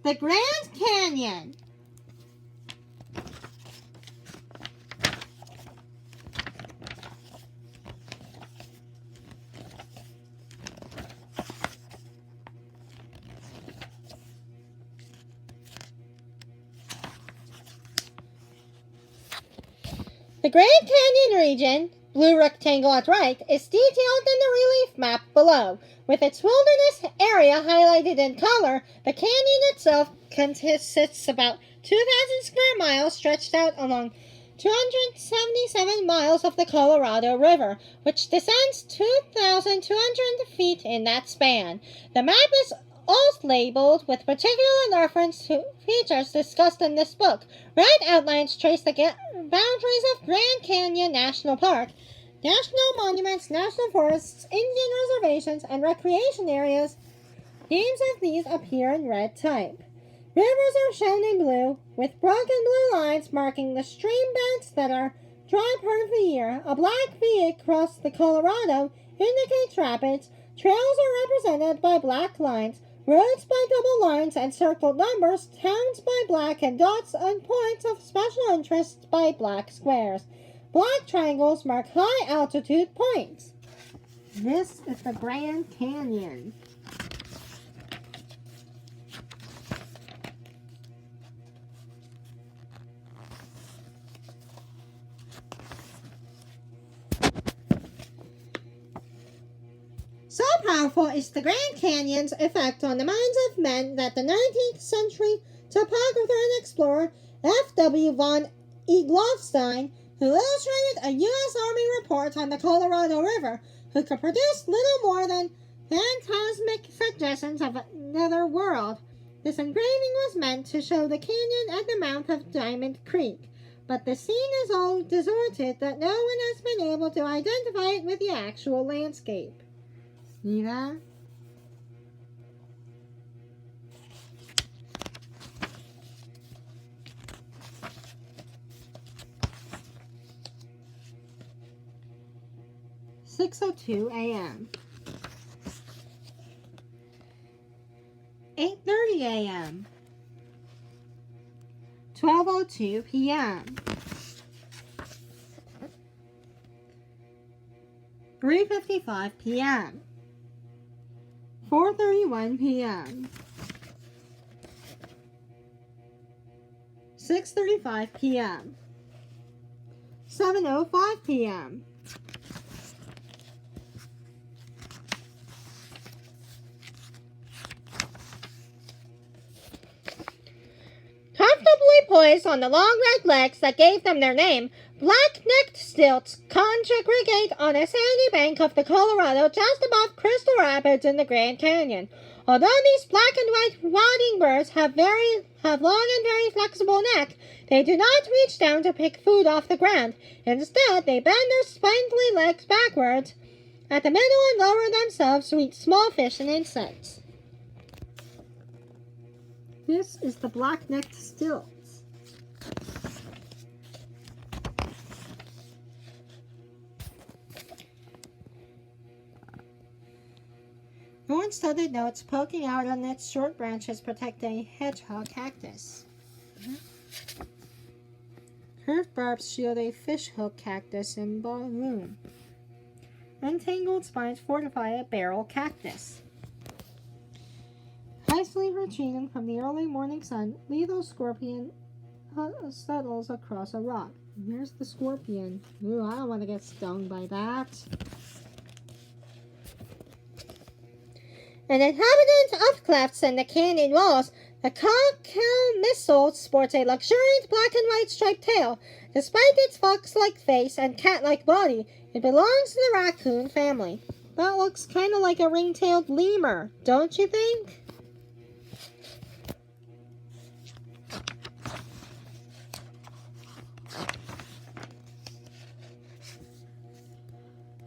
the Grand Canyon. The Grand Canyon region, blue rectangle at right, is detailed in the relief map below. With its wilderness area highlighted in color, the canyon itself consists about 2,000 square miles stretched out along 277 miles of the Colorado River, which descends 2,200 feet in that span. The map is also labeled with particular reference to features discussed in this book. Red outlines trace the boundaries of Grand Canyon National Park, national monuments, national forests, Indian reservations, and recreation areas. Names of these appear in red type. Rivers are shown in blue, with broken blue lines marking the stream beds that are dry part of the year. A black V across the Colorado indicates rapids. Trails are represented by black lines, roads by double lines and circled numbers, towns by black, and dots and points of special interest by black squares. Black triangles mark high-altitude points. This is the Grand Canyon. So powerful is the Grand Canyon's effect on the minds of men that the 19th century topographer and explorer F.W. von Egloffstein, who illustrated a U.S. Army report on the Colorado River, who could produce little more than phantasmic suggestions of another world. This engraving was meant to show the canyon at the mouth of Diamond Creek, but the scene is so distorted that no one has been able to identify it with the actual landscape. See that? "6:02 a.m. 8:30 a.m. 12:02 p.m. 3:55 p.m. 4:31 p.m. 6:35 p.m. 7:05 p.m. Comfortably poised on the long red legs that gave them their name, black-necked stilts congregate on a sandy bank of the Colorado just above Crystal Rapids in the Grand Canyon. Although these black and white wading birds have long and very flexible neck, they do not reach down to pick food off the ground. Instead, they bend their spindly legs backwards at the middle and lower themselves to eat small fish and insects. This is the black-necked stilts. Thorn-studded notes poking out on its short branches protect a hedgehog cactus. Curved barbs shield a fishhook cactus in bloom. Untangled spines fortify a barrel cactus. Hastily retreating from the early morning sun, lethal scorpion settles across a rock. Here's the scorpion. Ooh, I don't want to get stung by that. An inhabitant of clefts in the canyon walls, the cocktail missile sports a luxuriant black and white striped tail. Despite its fox-like face and cat-like body, it belongs to the raccoon family. That looks kind of like a ring-tailed lemur, don't you think?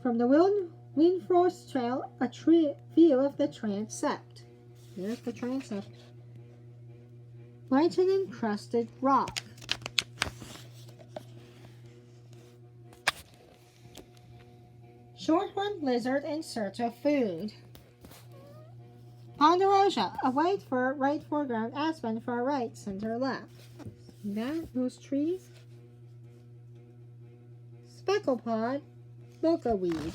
From the Windforce Trail, a view of the transept. Here's the transept. Lichen encrusted rock. Shorthorn lizard in search of food. Ponderosa, a white fir, right foreground, aspen, far right, center left. See that? Those trees? Specklepod, milkweed.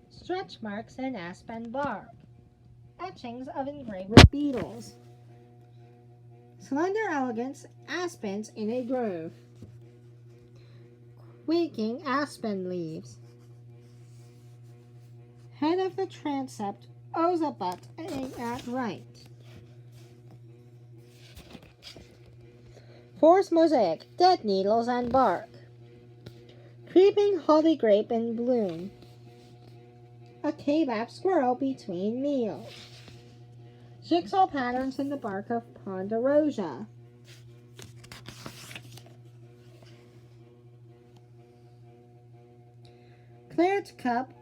Stretch marks in aspen bark. Etchings of engraved beetles. Slender elegance, aspens in a grove. Quaking aspen leaves. Head of the transept, occiput at right. Forest mosaic, dead needles and bark. Creeping holly grape in bloom. A cave-app squirrel between meals. Jigsaw patterns in the bark of ponderosa. Claret cup,